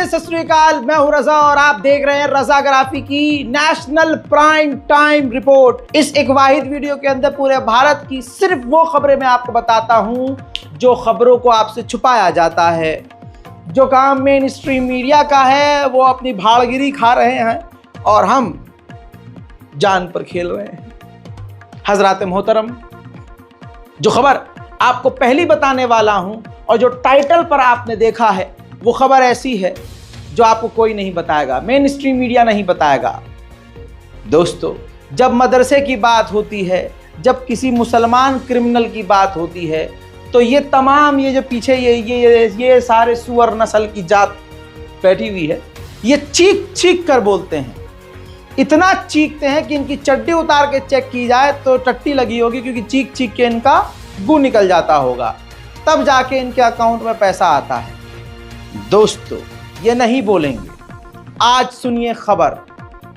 नमस्ते, सत श्री अकाल। मैं हूं रजा और आप देख रहे हैं रजाग्राफी की नेशनल प्राइम टाइम रिपोर्ट। इस एक वाहिद वीडियो के अंदर पूरे भारत की सिर्फ वो खबरें मैं आपको बताता हूं जो खबरों को आपसे छुपाया जाता है। जो काम मेन स्ट्रीम मीडिया का है वो अपनी भाड़गिरी खा रहे हैं और हम जान पर खेल रहे हैं। हजरात मोहतरम, जो खबर आपको पहली बताने वाला हूं और जो टाइटल पर आपने देखा है वो खबर ऐसी है जो आपको कोई नहीं बताएगा, मेन स्ट्रीम मीडिया नहीं बताएगा। दोस्तों, जब मदरसे की बात होती है, जब किसी मुसलमान क्रिमिनल की बात होती है, तो ये तमाम ये जो पीछे ये सारे सुअर नस्ल की जात बैठी हुई है, ये चीख चीख कर बोलते हैं। इतना चीखते हैं कि इनकी चड्डी उतार के चेक की जाए तो टट्टी लगी होगी, क्योंकि चीख चीख के इनका गू निकल जाता होगा, तब जाके इनके अकाउंट में पैसा आता है। दोस्तों, ये नहीं बोलेंगे। आज सुनिए खबर।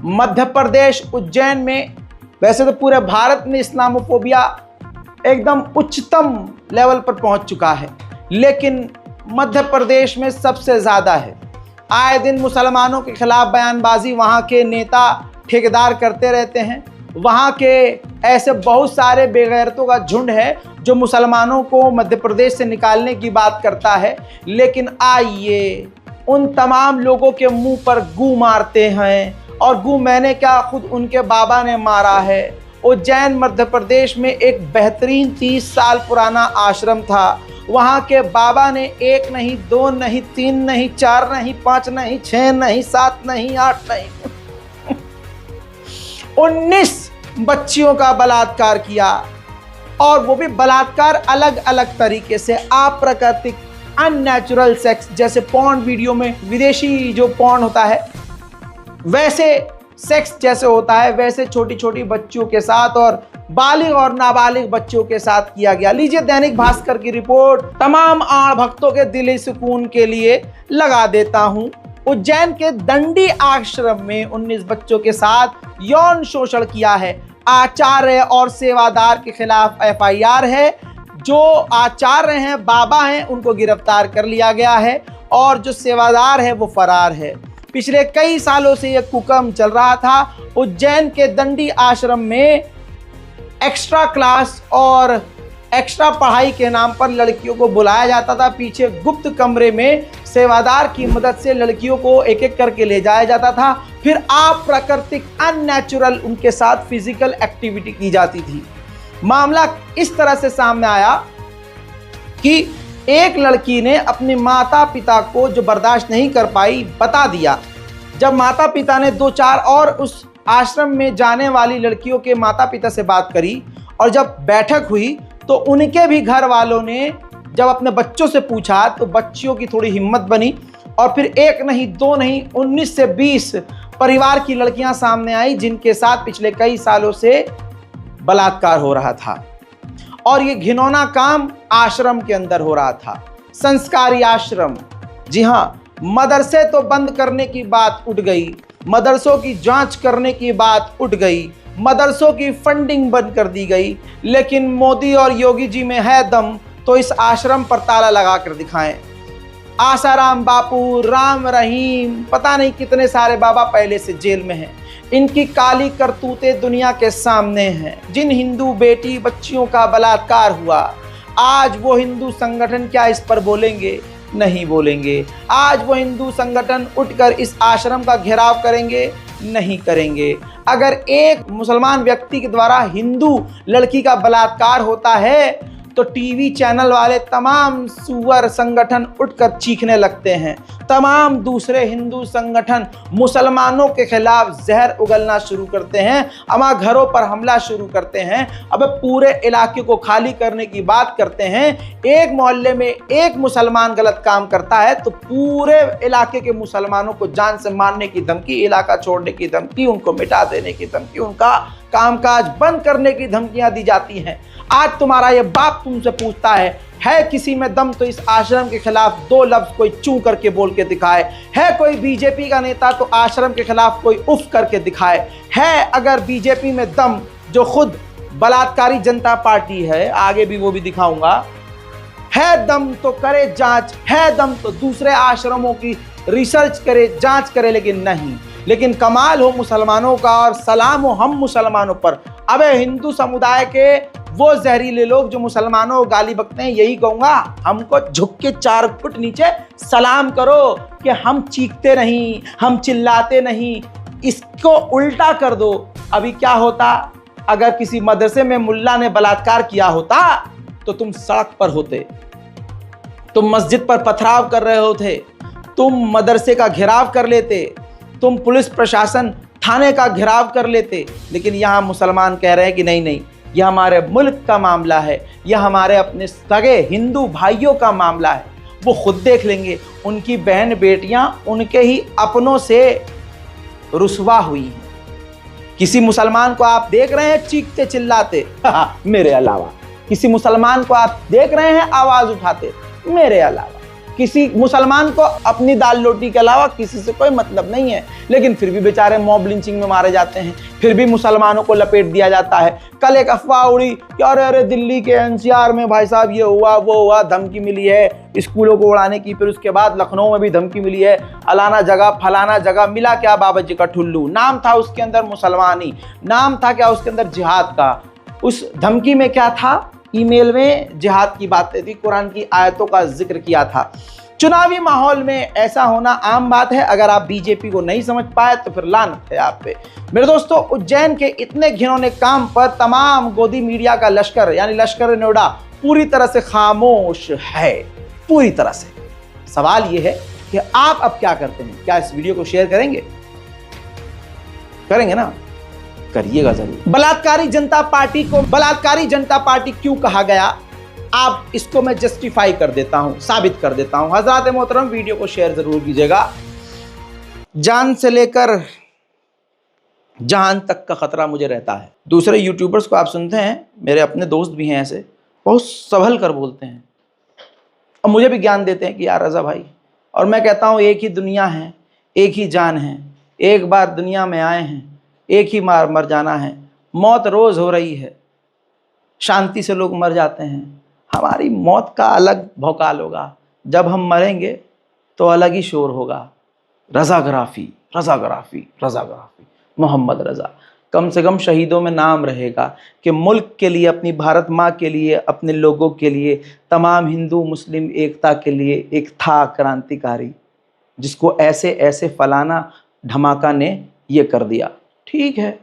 मध्य प्रदेश उज्जैन में, वैसे तो पूरे भारत में इस्लामोफोबिया एकदम उच्चतम लेवल पर पहुंच चुका है, लेकिन मध्य प्रदेश में सबसे ज़्यादा है। आए दिन मुसलमानों के खिलाफ बयानबाजी वहां के नेता ठेकेदार करते रहते हैं। वहां के ऐसे बहुत सारे बेगैरतों का झुंड है जो मुसलमानों को मध्य प्रदेश से निकालने की बात करता है, लेकिन आइए उन तमाम लोगों के मुंह पर गू मारते हैं। और गू मैंने क्या, खुद उनके बाबा ने मारा है। उज्जैन मध्य प्रदेश में एक बेहतरीन 30 साल पुराना आश्रम था। वहाँ के बाबा ने 1 नहीं, 2 नहीं, 3 नहीं, 4 नहीं, 5 नहीं, 6 नहीं, 7 नहीं, 8 नहीं 19 बच्चियों का बलात्कार किया। और वो भी बलात्कार अलग अलग तरीके से, अप्राकृतिक, अननेचुरल सेक्स, जैसे पॉर्न वीडियो में विदेशी जो पॉर्न होता है वैसे सेक्स जैसे होता है, वैसे छोटी छोटी बच्चियों के साथ और बालिग और नाबालिग बच्चों के साथ किया गया। लीजिए दैनिक भास्कर की रिपोर्ट। तमाम आड़ भक्तों के दिली सुकून के लिए लगा देता हूं। उज्जैन के दंडी आश्रम में 19 बच्चों के साथ यौन शोषण किया है। आचार्य और सेवादार के खिलाफ FIR है। जो आचार्य हैं, बाबा हैं, उनको गिरफ्तार कर लिया गया है और जो सेवादार है वो फरार है। पिछले कई सालों से यह कुकर्म चल रहा था। उज्जैन के दंडी आश्रम में एक्स्ट्रा क्लास और एक्स्ट्रा पढ़ाई के नाम पर लड़कियों को बुलाया जाता था। पीछे गुप्त कमरे में सेवादार की मदद से लड़कियों को एक एक करके ले जाया जाता था। फिर अप्राकृतिक, अननेचुरल उनके साथ फिजिकल एक्टिविटी की जाती थी। मामला इस तरह से सामने आया कि एक लड़की ने अपने माता पिता को, जो बर्दाश्त नहीं कर पाई, बता दिया। जब माता पिता ने 2-4 और उस आश्रम में जाने वाली लड़कियों के माता पिता से बात करी और जब बैठक हुई तो उनके भी घर वालों ने जब अपने बच्चों से पूछा तो बच्चियों की थोड़ी हिम्मत बनी और फिर 1 नहीं, 2 नहीं, 19 से 20 परिवार की लड़कियां सामने आई जिनके साथ पिछले कई सालों से बलात्कार हो रहा था। और ये घिनौना काम आश्रम के अंदर हो रहा था, संस्कारी आश्रम। जी हाँ, मदरसे तो बंद करने की बात उठ गई, मदरसों की जांच करने की बात उठ गई, मदरसों की फंडिंग बंद कर दी गई, लेकिन मोदी और योगी जी में है दम तो इस आश्रम पर ताला लगा कर दिखाएं। आसाराम बापू, राम रहीम, पता नहीं कितने सारे बाबा पहले से जेल में हैं। इनकी काली करतूतें दुनिया के सामने हैं। जिन हिंदू बेटी बच्चियों का बलात्कार हुआ, आज वो हिंदू संगठन क्या इस पर बोलेंगे? नहीं बोलेंगे। आज वो हिंदू संगठन उठकर इस आश्रम का घेराव करेंगे? नहीं करेंगे। अगर एक मुसलमान व्यक्ति के द्वारा हिंदू लड़की का बलात्कार होता है तो टीवी चैनल वाले तमाम सुअर संगठन उठकर चीखने लगते हैं। तमाम दूसरे हिंदू संगठन मुसलमानों के खिलाफ जहर उगलना शुरू करते हैं, हमारे घरों पर हमला शुरू करते हैं। अब पूरे इलाके को खाली करने की बात करते हैं। एक मोहल्ले में एक मुसलमान गलत काम करता है तो पूरे इलाके के मुसलमानों को जान से मारने की धमकी, इलाका छोड़ने की धमकी, उनको मिटा देने की धमकी, उनका कामकाज बंद करने की धमकियां दी जाती हैं। आज तुम्हारा ये बाप तुमसे पूछता है किसी में दम तो इस आश्रम के खिलाफ 2 लफ्ज कोई चू करके बोल के दिखाए। है कोई बीजेपी का नेता तो आश्रम के खिलाफ कोई उफ करके दिखाए। है अगर बीजेपी में दम, जो खुद बलात्कारी जनता पार्टी है, आगे भी वो भी दिखाऊंगा, है दम तो करे जांच, है दम तो दूसरे आश्रमों की रिसर्च करे, जांच करे, लेकिन नहीं। लेकिन कमाल हो मुसलमानों का और सलाम हो हम मुसलमानों पर। अबे हिंदू समुदाय के वो जहरीले लोग जो मुसलमानों को गाली बकते हैं, यही कहूंगा, हमको झुक के 4 फुट नीचे सलाम करो कि हम चीखते नहीं, हम चिल्लाते नहीं। इसको उल्टा कर दो। अभी क्या होता अगर किसी मदरसे में मुल्ला ने बलात्कार किया होता तो तुम सड़क पर होते, तुम मस्जिद पर पथराव कर रहे होते, तुम मदरसे का घेराव कर लेते, तुम पुलिस प्रशासन थाने का घेराव कर लेते। लेकिन यहाँ मुसलमान कह रहे हैं कि नहीं नहीं, यह हमारे मुल्क का मामला है, यह हमारे अपने सगे हिंदू भाइयों का मामला है। वो खुद देख लेंगे, उनकी बहन बेटियां उनके ही अपनों से रुसवा हुई हैं। किसी मुसलमान को आप देख रहे हैं चीखते चिल्लाते मेरे अलावा, किसी मुसलमान को आप देख रहे हैं आवाज उठाते मेरे अलावा, किसी मुसलमान को अपनी दाल रोटी के अलावा किसी से कोई मतलब नहीं है। लेकिन फिर भी बेचारे मॉब लिंचिंग में मारे जाते हैं, फिर भी मुसलमानों को लपेट दिया जाता है। कल एक अफवाह उड़ी कि अरे दिल्ली के एनसीआर में भाई साहब ये हुआ वो हुआ, धमकी मिली है स्कूलों को उड़ाने की। फिर उसके बाद लखनऊ में भी धमकी मिली है, अलाना जगह फलाना जगह। मिला क्या बाबा जी का ठुल्लू, नाम था उसके अंदर मुसलमानी, नाम था क्या उसके अंदर जिहाद का। उस धमकी में क्या था, ईमेल में जिहाद की बातें थी, कुरान की आयतों का जिक्र किया था। चुनावी माहौल में ऐसा होना आम बात है। अगर आप बीजेपी को नहीं समझ पाए तो फिर लानत है आप पे। मेरे दोस्तों, उज्जैन के इतने घिनौने काम पर तमाम गोदी मीडिया का लश्कर यानी लश्कर नोएडा पूरी तरह से खामोश है, पूरी तरह से। सवाल यह है कि आप अब क्या करते हैं? क्या इस वीडियो को शेयर करेंगे? करेंगे ना? करिएगा जरूर। बलात्कारी जनता पार्टी को बलात्कारी जनता पार्टी क्यों कहा गया, आप इसको मैं जस्टिफाई कर देता हूं, साबित कर देता हूं। हजरात मोहतरम, वीडियो को शेयर जरूर कीजिएगा। जान से लेकर जहान तक का खतरा मुझे रहता है। दूसरे यूट्यूबर्स को आप सुनते हैं, मेरे अपने दोस्त भी हैं ऐसे, बहुत संभल कर बोलते हैं और मुझे भी ज्ञान देते हैं कि यार रजा भाई, और मैं कहता हूं एक ही दुनिया है, एक ही जान है, एक बार दुनिया में आए हैं, एक ही मार मर जाना है। मौत रोज हो रही है, शांति से लोग मर जाते हैं। हमारी मौत का अलग भौकाल होगा, जब हम मरेंगे तो अलग ही शोर होगा। रज़ाग्राफी रज़ाग्राफी रज़ाग्राफी, मोहम्मद रज़ा। कम से कम शहीदों में नाम रहेगा कि मुल्क के लिए, अपनी भारत माँ के लिए, अपने लोगों के लिए, तमाम हिंदू मुस्लिम एकता के लिए एक था क्रांतिकारी, जिसको ऐसे ऐसे फलाना धमाका ने ये कर दिया। ठीक है,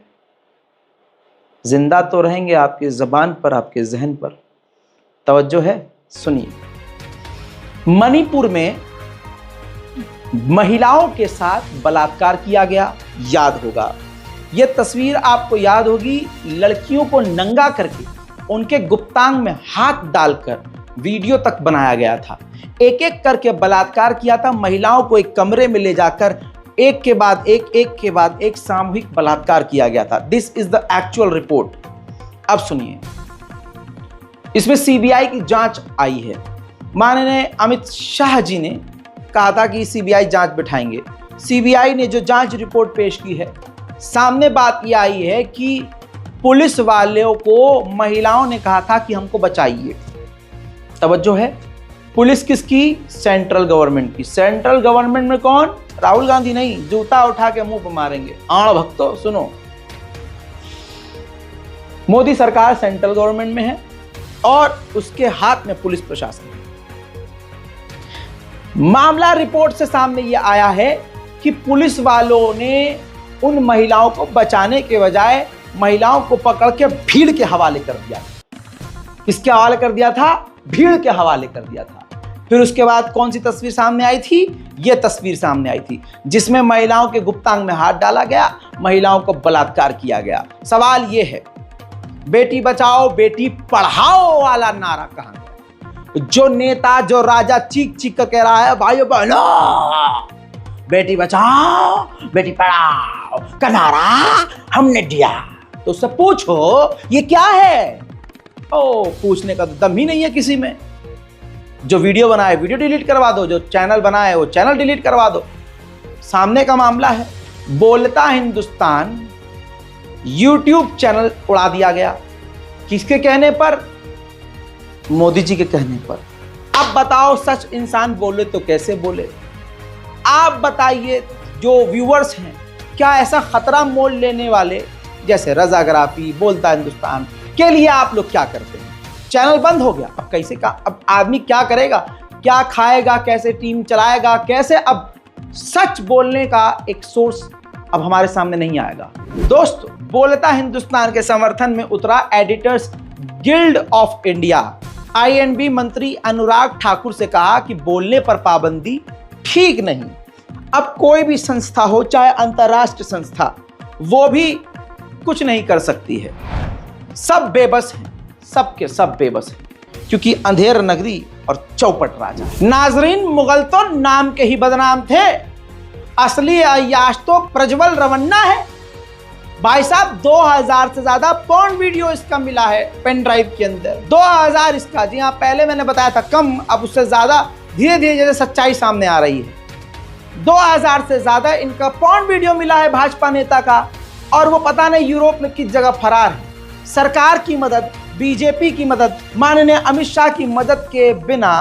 जिंदा तो रहेंगे आपकी ज़बान पर, आपके जहन पर। तवज्जो है, सुनिए। मणिपुर में महिलाओं के साथ बलात्कार किया गया, याद होगा। यह तस्वीर आपको याद होगी, लड़कियों को नंगा करके उनके गुप्तांग में हाथ डालकर वीडियो तक बनाया गया था। एक एक करके बलात्कार किया था, महिलाओं को एक कमरे में ले जाकर एक के बाद एक सामूहिक बलात्कार किया गया था। This is the actual report. अब सुनिए, इसमें सीबीआई की जांच आई है। माननीय अमित शाह जी ने कहा था कि सीबीआई जांच बिठाएंगे। सीबीआई ने जो जांच रिपोर्ट पेश की है, सामने बात यह आई है कि पुलिस वालों को महिलाओं ने कहा था कि हमको बचाइए। तवज्जो है, पुलिस किसकी? सेंट्रल गवर्नमेंट की। सेंट्रल गवर्नमेंट में कौन? राहुल गांधी नहीं, जूता उठा के मुंह पर मारेंगे। आण भक्तों सुनो, मोदी सरकार सेंट्रल गवर्नमेंट में है और उसके हाथ में पुलिस प्रशासन है। मामला रिपोर्ट से सामने यह आया है कि पुलिस वालों ने उन महिलाओं को बचाने के बजाय महिलाओं को पकड़ के भीड़ के हवाले कर दिया। किसके हवाले कर दिया था? भीड़ के हवाले कर दिया था। फिर उसके बाद कौन सी तस्वीर सामने आई थी? यह तस्वीर सामने आई थी जिसमें महिलाओं के गुप्तांग में हाथ डाला गया, महिलाओं को बलात्कार किया गया। सवाल यह है, बेटी बचाओ बेटी पढ़ाओ वाला नारा कहां गया? जो नेता, जो राजा चीख चीख कर कह रहा है भाइयों बहनों, बेटी बचाओ बेटी पढ़ाओ का नारा हमने दिया, तो उससे पूछो ये क्या है? ओ, पूछने का तो दम ही नहीं है किसी में। जो वीडियो बनाए वीडियो डिलीट करवा दो, जो चैनल बनाए वो चैनल डिलीट करवा दो। सामने का मामला है। बोलता हिंदुस्तान यूट्यूब चैनल उड़ा दिया गया। किसके कहने पर? मोदी जी के कहने पर। अब बताओ, सच इंसान बोले तो कैसे बोले? आप बताइए, जो व्यूअर्स हैं, क्या ऐसा खतरा मोल लेने वाले जैसे रजा गराफी, बोलता हिंदुस्तान के लिए आप लोग क्या करते हैं? चैनल बंद हो गया, अब कैसे का, अब आदमी क्या करेगा, क्या खाएगा, कैसे टीम चलाएगा, कैसे? अब सच बोलने का एक सोर्स अब हमारे सामने नहीं आएगा। दोस्तों, बोलता हिंदुस्तान के समर्थन में उतरा editors guild of India. I&B मंत्री अनुराग ठाकुर से कहा कि बोलने पर पाबंदी ठीक नहीं। अब कोई भी संस्था हो, चाहे अंतरराष्ट्रीय संस्था, वो भी कुछ नहीं कर सकती है। सब बेबस हैं, सबके सब बेबस हैं, क्योंकि अंधेर नगरी और चौपट राजा। नाजरीन, मुगल तो नाम के ही बदनाम थे, असली अय्याश तो प्रज्वल रवन्ना है। भाई साहब, 2000 से ज्यादा पॉर्न वीडियो इसका मिला है पेन ड्राइव के अंदर। 2000 इसका, जी हाँ, पहले मैंने बताया था कम, अब उससे ज्यादा धीरे धीरे जैसे सच्चाई सामने आ रही है। 2000 से ज्यादा इनका पॉर्न वीडियो मिला है भाजपा नेता का, और वो पता नहीं यूरोप में किस जगह फरार है। सरकार की मदद, बीजेपी की मदद, माननीय अमित शाह की मदद के बिना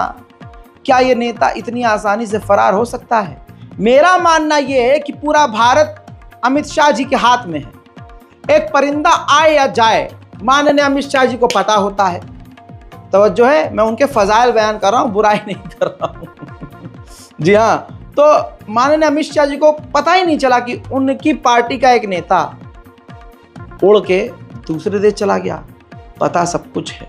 क्या ये नेता इतनी आसानी से फरार हो सकता है? मेरा मानना यह है कि पूरा भारत अमित शाह जी के हाथ में है। एक परिंदा आए या जाए, माननीय अमित शाह जी को पता होता है। तवज्जो है, मैं उनके फजाइल बयान कर रहा हूं, बुराई नहीं कर रहा हूं। जी हाँ, तो माननीय अमित शाह जी को पता ही नहीं चला कि उनकी पार्टी का एक नेता उड़ के दूसरे देश चला गया। पता सब कुछ है।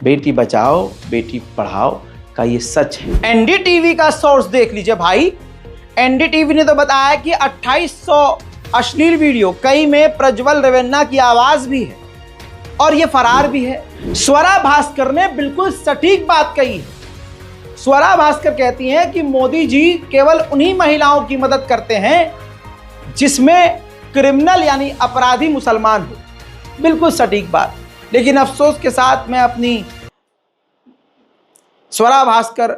बेटी बचाओ बेटी पढ़ाओ का ये सच है। एनडीटीवी का सोर्स देख लीजिए भाई। एनडीटीवी ने तो बताया कि 2800 अश्लील वीडियो, कई में प्रज्वल रवन्ना की आवाज भी है और ये फरार भी है। स्वरा भास्कर ने बिल्कुल सटीक बात कही है। स्वरा भास्कर कहती हैं कि मोदी जी केवल उन्हीं महिलाओं की मदद करते हैं जिसमें क्रिमिनल यानी अपराधी मुसलमान हो। बिल्कुल सटीक बात। लेकिन अफसोस के साथ मैं अपनी स्वरा भास्कर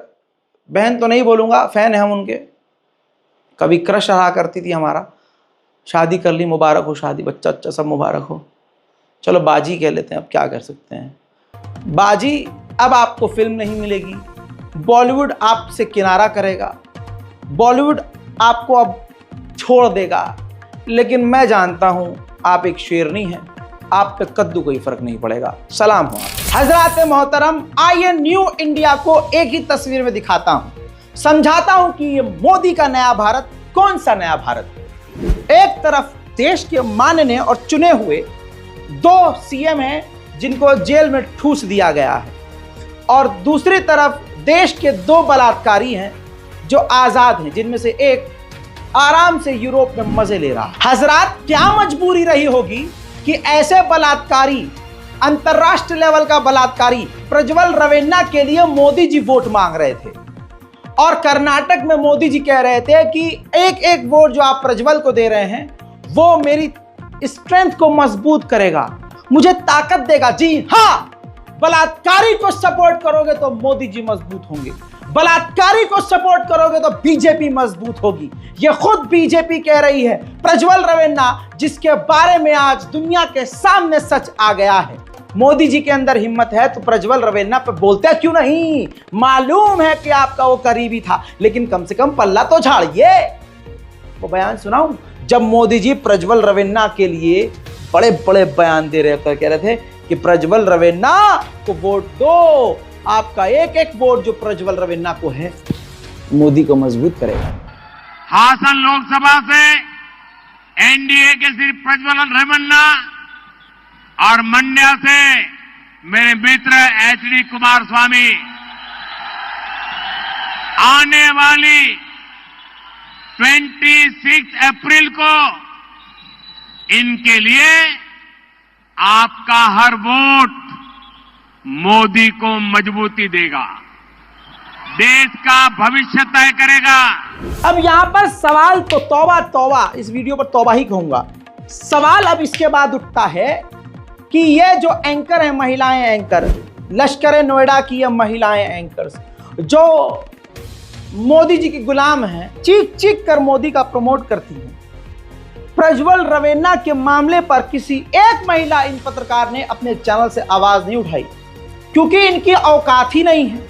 बहन तो नहीं बोलूंगा, फैन है हम उनके, कभी क्रश रहा करती थी हमारा। शादी कर ली, मुबारक हो शादी, बच्चा अच्छा सब मुबारक हो। चलो बाजी कह लेते हैं, अब क्या कर सकते हैं। बाजी, अब आपको फिल्म नहीं मिलेगी, बॉलीवुड आपसे किनारा करेगा, बॉलीवुड आपको अब छोड़ देगा। लेकिन मैं जानता हूं आप एक शेरनी हैं, आप पे कद्दू कोई फर्क नहीं पड़ेगा। सलाम हो आप। हजरात मोहतरम, आइए न्यू इंडिया को एक ही तस्वीर में दिखाता हूं, समझाता हूं कि ये मोदी का नया भारत कौन सा नया भारत है। एक तरफ देश के माननीय और चुने हुए 2 सीएम हैं जिनको जेल में ठूस दिया गया है, और दूसरी तरफ देश के 2 बलात्कारी हैं जो आजाद हैं, जिनमें से एक आराम से यूरोप में मजे ले रहा है। हजरात, क्या मजबूरी रही होगी कि ऐसे बलात्कारी, अंतरराष्ट्रीय लेवल का बलात्कारी प्रज्वल रवन्ना के लिए मोदी जी वोट मांग रहे थे, और कर्नाटक में मोदी जी कह रहे थे कि एक एक वोट जो आप प्रज्वल को दे रहे हैं वो मेरी स्ट्रेंथ को मजबूत करेगा, मुझे ताकत देगा। जी हाँ, बलात्कारी को सपोर्ट करोगे तो मोदी जी मजबूत होंगे, बलात्कारी को सपोर्ट करोगे तो बीजेपी मजबूत होगी। ये खुद बीजेपी कह रही है। प्रज्वल रवन्ना, जिसके बारे में आज दुनिया के सामने सच आ गया है। मोदी जी के अंदर हिम्मत है तो प्रज्वल रवन्ना पे बोलते क्यों नहीं? मालूम है कि आपका वो करीबी था, लेकिन कम से कम पल्ला तो झाड़िए। वो बयान सुनाऊं जब मोदी जी प्रज्वल रवन्ना के लिए बड़े बड़े बयान दे रहे थे, कह रहे थे कि प्रज्वल रवन्ना को वोट दो, आपका एक एक वोट जो प्रज्वल रवन्ना को है मोदी को मजबूत करेगा। हासन लोकसभा से एनडीए के सिर्फ प्रज्वल रवन्ना और मंड्या से मेरे मित्र एचडी कुमारस्वामी आने वाली 26 अप्रैल को इनके लिए आपका हर वोट मोदी को मजबूती देगा, देश का भविष्य तय करेगा। अब यहां पर सवाल तो तौबा तौबा, इस वीडियो पर तौबा ही कहूंगा। सवाल अब इसके बाद उठता है कि ये जो एंकर है, महिलाएं एंकर, लश्कर नोएडा की ये महिलाएं एंकर्स जो मोदी जी की गुलाम हैं, चीख चीख कर मोदी का प्रमोट करती हैं। प्रज्वल रवन्ना के मामले पर किसी एक महिला इन पत्रकार ने अपने चैनल से आवाज नहीं उठाई, क्योंकि इनकी औकात ही नहीं है,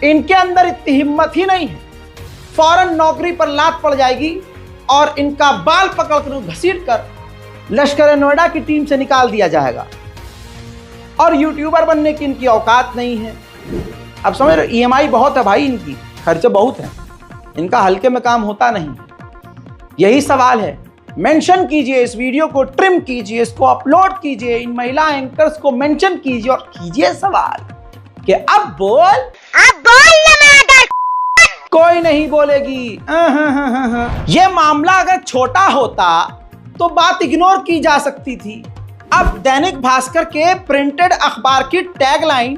इनके अंदर इतनी हिम्मत ही नहीं है। फौरन नौकरी पर लात पड़ जाएगी और इनका बाल पकड़कर घसीट कर लश्कर नोएडा की टीम से निकाल दिया जाएगा। और यूट्यूबर बनने की इनकी औकात नहीं है। अब समझ रहे, EMI बहुत है भाई, इनकी खर्चे बहुत हैं, इनका हल्के में काम होता नहीं। यही सवाल है, मेंशन कीजिए इस वीडियो को, ट्रिम कीजिए इसको, अपलोड कीजिए, इन महिला एंकर्स को मेंशन कीजिए और कीजिए सवाल कि अब बोल कोई नहीं बोलेगी। ये मामला अगर छोटा होता तो बात इग्नोर की जा सकती थी। अब दैनिक भास्कर के प्रिंटेड अखबार की टैगलाइन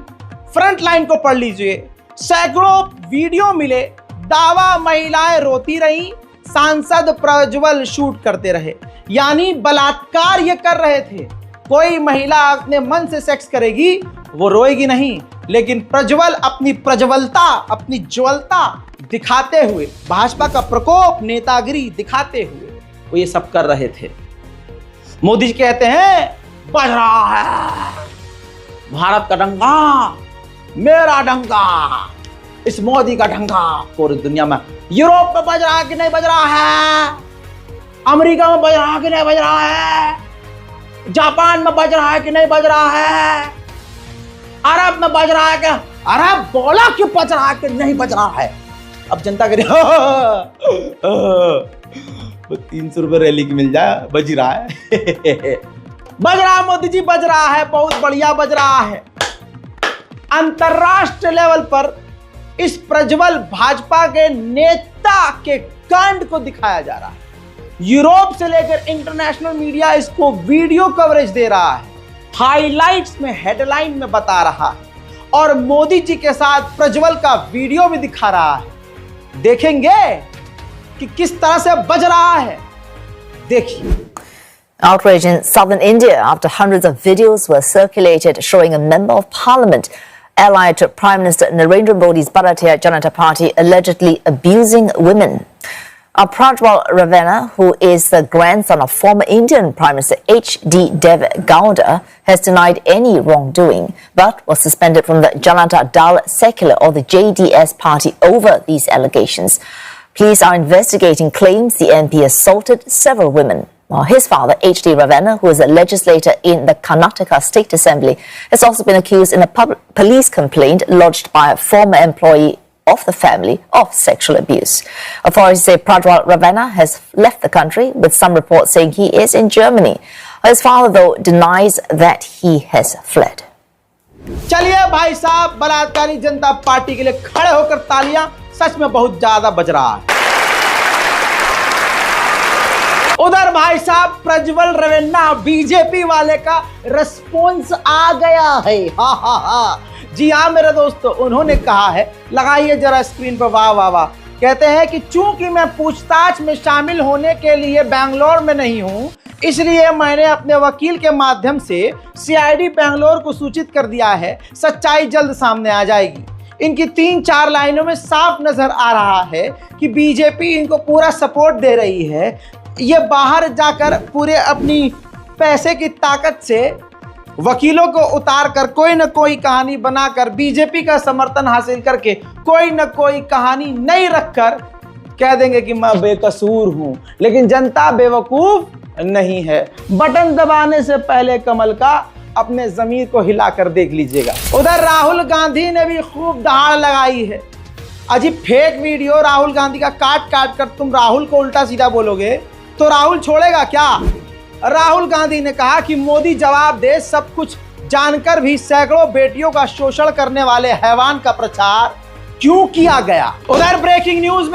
फ्रंट लाइन को पढ़ लीजिए। सैकड़ों वीडियो मिले, दावा महिलाएं रोती रहीं, सांसद प्रज्वल शूट करते रहे। यानी बलात्कार ये कर रहे थे। कोई महिला अपने मन से सेक्स करेगी वो रोएगी नहीं, लेकिन प्रज्वल अपनी प्रज्वलता, अपनी ज्वलता दिखाते हुए, भाजपा का प्रकोप, नेतागिरी दिखाते हुए वो ये सब कर रहे थे। मोदी जी कहते हैं बज रहा है भारत का डंका, मेरा डंका, इस मोदी का डंका पूरी दुनिया में। यूरोप में बज रहा है कि नहीं बज रहा है, अमेरिका में बज रहा है कि नहीं बज रहा है, जापान में बज रहा है कि नहीं बज रहा है, अरब में बज रहा है कि, अरब बोला कि बज रहा है कि नहीं बज रहा है। अब जनता करे 300 रुपए रैली की मिल जाए, बज रहा है बज रहा है मोदी जी, बज रहा है, बहुत बढ़िया बज रहा है। अंतरराष्ट्रीय लेवल पर इस प्रज्वल भाजपा के नेता के कांड को दिखाया जा रहा है। यूरोप से लेकर इंटरनेशनल मीडिया इसको वीडियो कवरेज दे रहा है, हाइलाइट्स में, हेडलाइन में बता रहा है, और मोदी जी के साथ प्रज्वल का वीडियो भी दिखा रहा है। देखेंगे कि किस तरह से बज रहा है, देखिए। Outrage in southern India after hundreds of videos were circulated showing a member of parliament allied to Prime Minister Narendra Modi's Bharatiya Janata Party allegedly abusing women. Prajwal Ravena, who is the grandson of former Indian Prime Minister H.D. Deve Gowda, has denied any wrongdoing but was suspended from the Janata Dal Secular or the JDS party over these allegations. Police are investigating claims the MP assaulted several women. His father, H.D. Ravena, who is a legislator in the Karnataka State Assembly, has also been accused in a police complaint lodged by a former employee of the family of sexual abuse. Authorities say Prajwal Ravena has left the country, with some reports saying he is in Germany. His father, though, denies that he has fled. चलिए भाई साहब, बलात्कारी जनता party के लिए खड़े होकर तालियां, सच में बहुत ज्यादा बज रहा है। उधर भाई साहब प्रज्वल रवेन्ना बीजेपी वाले का रिस्पॉन्स आ गया है। हा हा हा, जी हाँ मेरे दोस्तों, उन्होंने कहा है, लगाइए जरा स्क्रीन पर, वाह वाह वाह। कहते हैं कि चूंकि मैं पूछताछ में शामिल होने के लिए बैंगलोर में नहीं हूं, इसलिए मैंने अपने वकील के माध्यम से CID बैंगलोर को सूचित कर दिया है, सच्चाई जल्द सामने आ जाएगी। इनकी 3-4 लाइनों में साफ नजर आ रहा है कि बीजेपी इनको पूरा सपोर्ट दे रही है। ये बाहर जाकर पूरे अपनी पैसे की ताकत से वकीलों को उतार कर कोई न कोई कहानी बनाकर बीजेपी का समर्थन हासिल करके कोई न कोई कहानी नहीं रखकर कह देंगे कि मैं बेकसूर हूं। लेकिन जनता बेवकूफ नहीं है। बटन दबाने से पहले कमल का अपने ज़मीर को हिलाकर देख लीजिएगा। उधर राहुल गांधी ने भी खूब दहाड़ लगाई है। अजीब फेक वीडियो राहुल गांधी का काट काट कर तुम राहुल को उल्टा सीधा बोलोगे तो राहुल छोड़ेगा क्या? राहुल गांधी ने कहा कि मोदी जवाब दे, सब कुछ जानकर भी सैकड़ों बेटियों का शोषण करने वाले हैवान का प्रचार क्यों किया गया। उधर ब्रेकिंग न्यूज